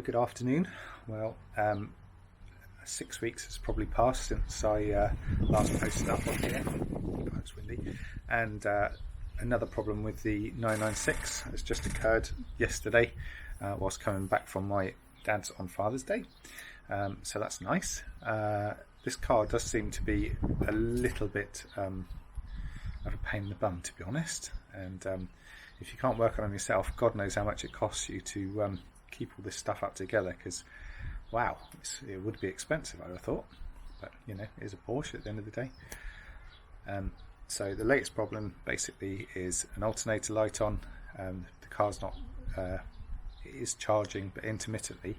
good afternoon. Well, 6 weeks has probably passed since I last posted up on here. Oh, it's windy. And another problem with the 996 has just occurred yesterday whilst coming back from my dad's on Father's Day. So that's nice. This car does seem to be a little bit of a pain in the bum, to be honest. And if you can't work on them yourself, God knows how much it costs you to keep all this stuff up together, because wow, it would be expensive, I would have thought, but you know, it is a Porsche at the end of the day. So the latest problem basically is an alternator light on. The car's not, it is charging, but intermittently.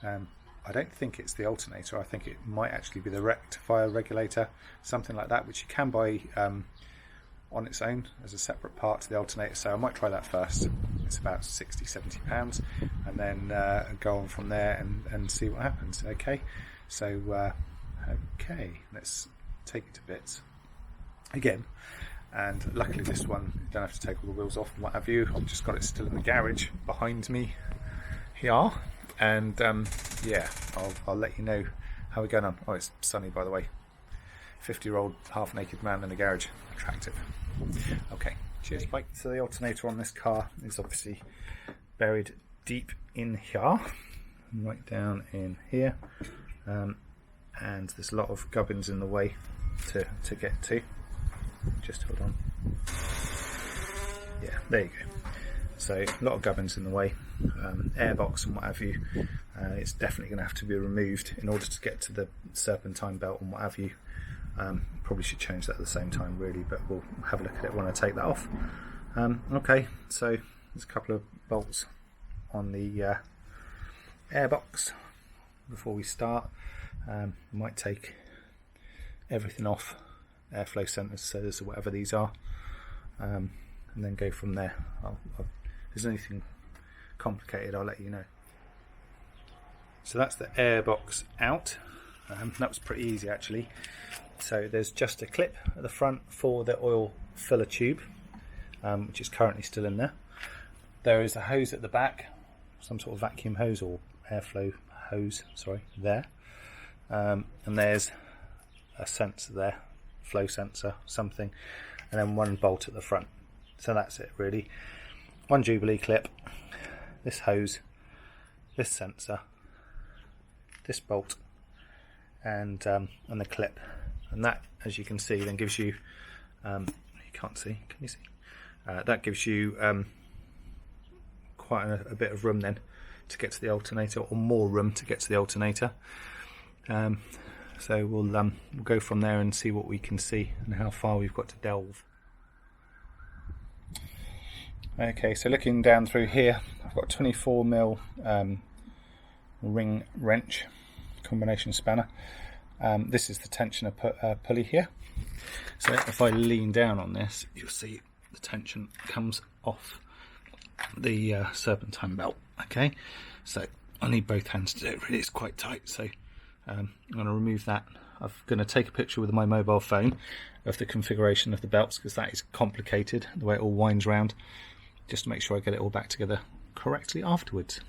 I don't think it's the alternator. I think it might actually be the rectifier regulator, something like that, which you can buy on its own as a separate part to the alternator. So I might try that first. It's about £60–70, and then go on from there and see what happens. Okay, so okay, let's take it to bits again. And luckily this one, you don't have to take all the wheels off and what have you. I've just got it still in the garage behind me here, and yeah, I'll let you know how we're going on. Oh, it's sunny, by the way. 50-year-old half-naked man in a garage, attractive. Okay, cheers, bye. So the alternator on this car is obviously buried deep in here, right down in here, and there's a lot of gubbins in the way to get to. Just hold on. Yeah, there you go. So a lot of gubbins in the way, airbox and what have you. It's definitely going to have to be removed in order to get to the serpentine belt and what have you. Probably should change that at the same time really, but we'll have a look at it when I take that off. Okay, so there's a couple of bolts on the airbox before we start. We might take everything off, airflow sensors or whatever these are, and then go from there. If there's anything complicated, I'll let you know. So that's the airbox out. That was pretty easy actually. So there's just a clip at the front for the oil filler tube, which is currently still in there. There is a hose at the back, some sort of vacuum hose or airflow hose, sorry, there. And there's a sensor there, flow sensor, something, and then one bolt at the front. So that's it really. One Jubilee clip, this hose, this sensor, this bolt, and the clip. And that, as you can see, then gives you, you can't see, can you see? That gives you quite a bit of room then to get to the alternator, or more room to get to the alternator. So we'll go from there and see what we can see and how far we've got to delve. Okay, so looking down through here, I've got a 24mm ring wrench, combination spanner. This is the tensioner pulley here. So if I lean down on this, you'll see the tension comes off the serpentine belt. Okay, so I need both hands to do it. Really, it's quite tight. So I'm going to remove that. I'm going to take a picture with my mobile phone of the configuration of the belts, because that is complicated, the way it all winds round, just to make sure I get it all back together correctly afterwards.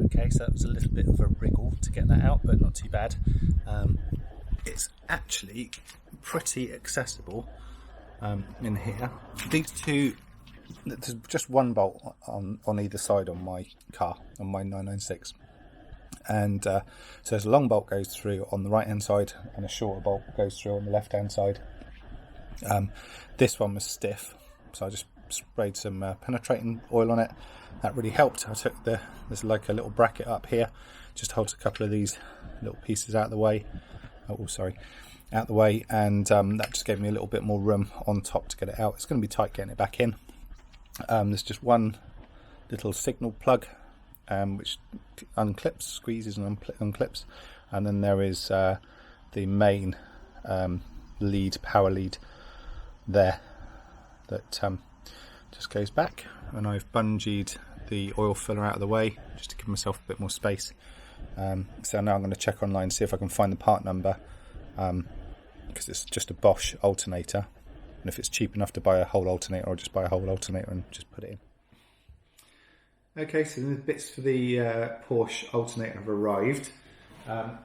Okay, so that was a little bit of a wriggle to get that out, but not too bad. It's actually pretty accessible in here. These two, there's just one bolt on either side on my car, on my 996. And so there's a long bolt goes through on the right hand side, and a shorter bolt goes through on the left hand side. This one was stiff, so I just sprayed some penetrating oil on it. That really helped. I took there's like a little bracket up here, just holds a couple of these little pieces out of the way. Oh, sorry, out the way, and that just gave me a little bit more room on top to get it out. It's going to be tight getting it back in. There's just one little signal plug, which unclips, squeezes and unclips, and then there is the main power lead there that just goes back, and I've bungeed the oil filler out of the way just to give myself a bit more space. So now I'm going to check online, see if I can find the part number, because it's just a Bosch alternator, and if it's cheap enough to buy a whole alternator, I'll just buy a whole alternator and just put it in. Okay, so the bits for the Porsche alternator have arrived. I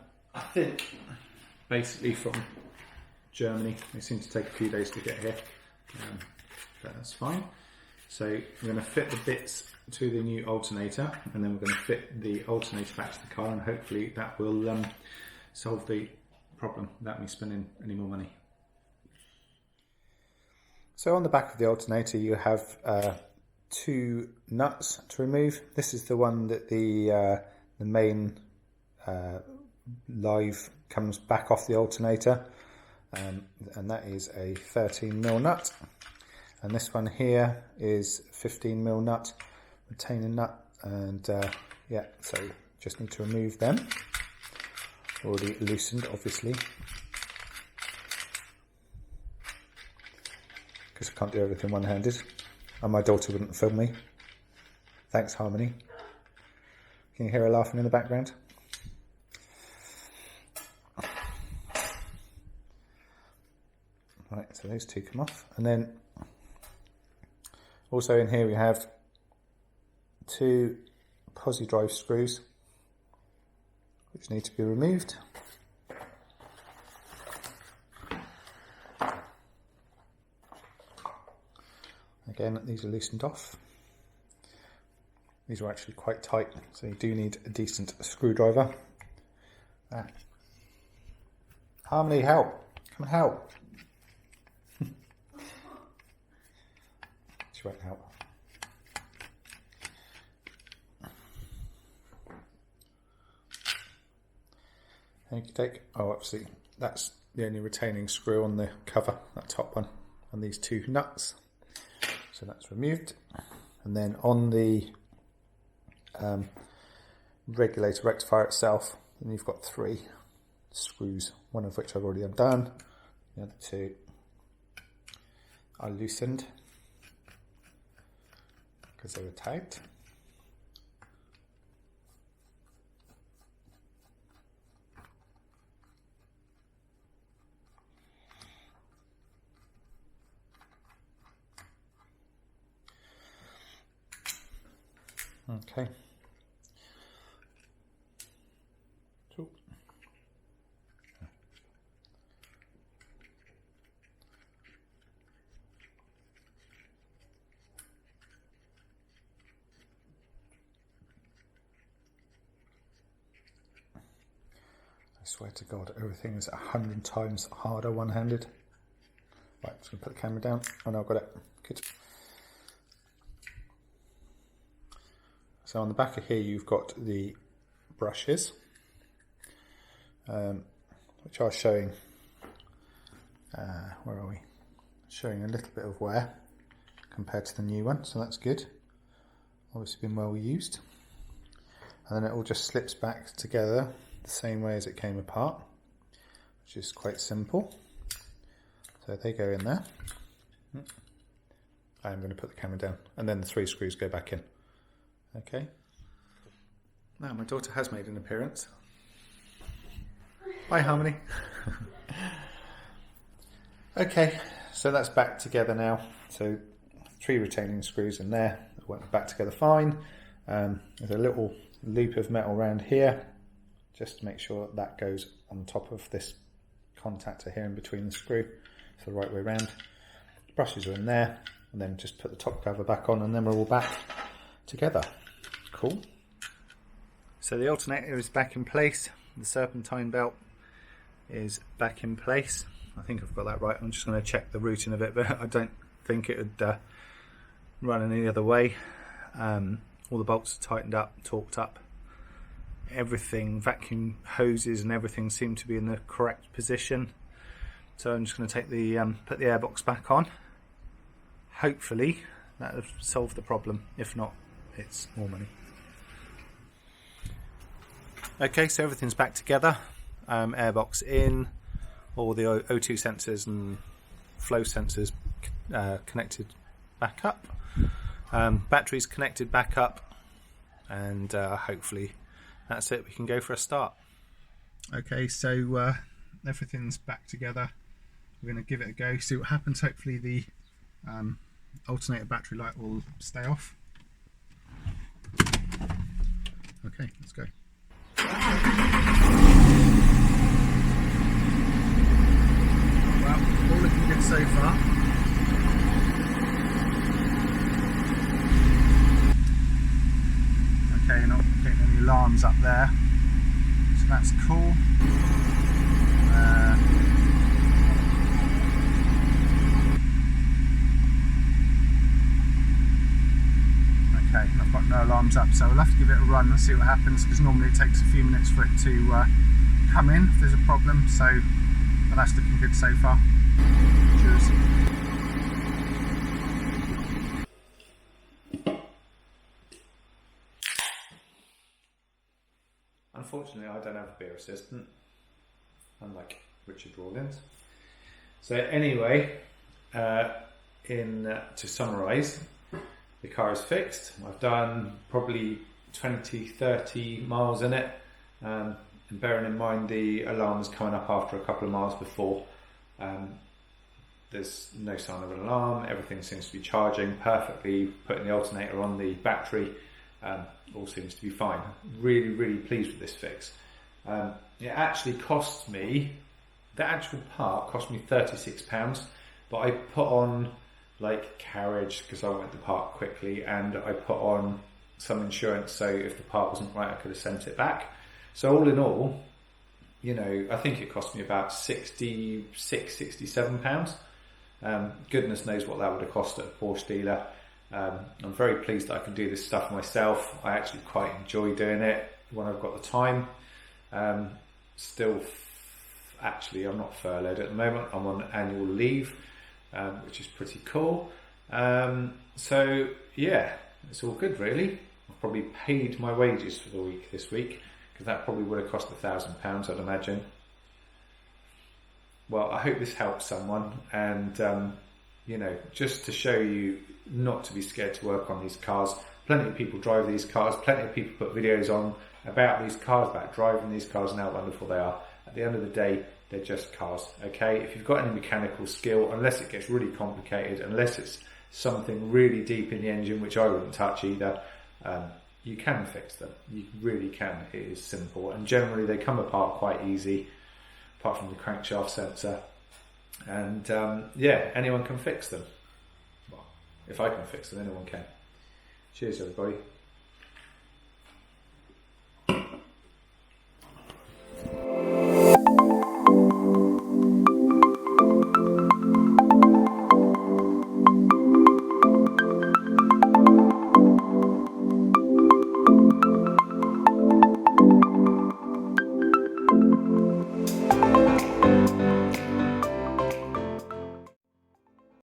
think basically from Germany. They seem to take a few days to get here, but that's fine. So we're going to fit the bits to the new alternator, and then we're going to fit the alternator back to the car, and hopefully that will solve the problem without me spending any more money. So on the back of the alternator you have 2 nuts to remove. This is the one that the main live comes back off the alternator, and that is a 13mm nut, and this one here is 15mm nut, retaining nut, and yeah, so just need to remove them. Already loosened, obviously, because I can't do everything one-handed, and my daughter wouldn't film me. Thanks, Harmony. Can you hear her laughing in the background? Right, so those 2 come off, and then also in here we have 2 posi drive screws which need to be removed. Again, these are loosened off. These are actually quite tight, so you do need a decent screwdriver. Harmony, help! Come and help! She won't help. Take. Oh, obviously that's the only retaining screw on the cover, that top one, and these 2 nuts. So that's removed, and then on the regulator rectifier itself, then you've got 3 screws, one of which I've already undone. The other 2 are loosened because they were tight. Okay. Cool. I swear to God, everything is 100 times harder one-handed. Right, just gonna put the camera down. Oh no, I've got it. Good. So on the back of here you've got the brushes, which are showing, where are we? Showing a little bit of wear compared to the new one, so that's good. Obviously been well used. And then it all just slips back together the same way as it came apart, which is quite simple. So they go in there. I'm going to put the camera down, and then the 3 screws go back in. Okay. Now my daughter has made an appearance. Hi, Harmony. Okay, so that's back together now. So 3 retaining screws in there. It went back together fine. There's a little loop of metal around here, just to make sure that goes on top of this contactor here in between the screw, so the right way around. The brushes are in there, and then just put the top cover back on, and then we're all back together. Cool. So the alternator is back in place. The serpentine belt is back in place. I think I've got that right. I'm just going to check the routing of it, but I don't think it would run any other way. All the bolts are tightened up, torqued up. Everything, vacuum hoses and everything seem to be in the correct position. So I'm just going to take the put the airbox back on. Hopefully that'll solve the problem. If not, it's more money. Okay, so everything's back together. Airbox in, all the O2 sensors and flow sensors connected back up. Batteries connected back up, and hopefully that's it. We can go for a start. Okay, so everything's back together. We're going to give it a go, see what happens. Hopefully the alternator battery light will stay off. Okay, let's go. Well, all looking good so far. Okay, not getting any alarms up there, so that's cool. Okay, I've got no alarms up, so I'll have to give it a run and see what happens, because normally it takes a few minutes for it to come in if there's a problem, so but that's looking good so far. Cheers. Unfortunately, I don't have a beer assistant, unlike Richard Rawlins. So anyway, to summarise, the car is fixed. I've done probably 20-30 miles in it, and bearing in mind the alarm was coming up after a couple of miles before. There's no sign of an alarm, everything seems to be charging perfectly, putting the alternator on the battery, all seems to be fine. Really, really pleased with this fix. It actually cost me, the actual part cost me £36, but I put on like carriage because I went to park quickly, and I put on some insurance, so if the part wasn't right I could have sent it back. So all in all, you know, I think it cost me about £67. Goodness knows what that would have cost at a Porsche dealer. I'm very pleased that I can do this stuff myself. I actually quite enjoy doing it when I've got the time. Actually I'm not furloughed at the moment, I'm on annual leave, which is pretty cool. So yeah, it's all good really. I've probably paid my wages for the week this week, because that probably would have cost £1,000, I'd imagine. Well, I hope this helps someone, and you know, just to show you not to be scared to work on these cars. Plenty of people drive these cars, plenty of people put videos on about these cars, about driving these cars and how wonderful they are. At the end of the day, they're just cars, okay? If you've got any mechanical skill, unless it gets really complicated, unless it's something really deep in the engine, which I wouldn't touch either, you can fix them. You really can. It is simple, and generally they come apart quite easy, apart from the crankshaft sensor. And yeah, anyone can fix them. Well, if I can fix them, anyone can. Cheers, everybody.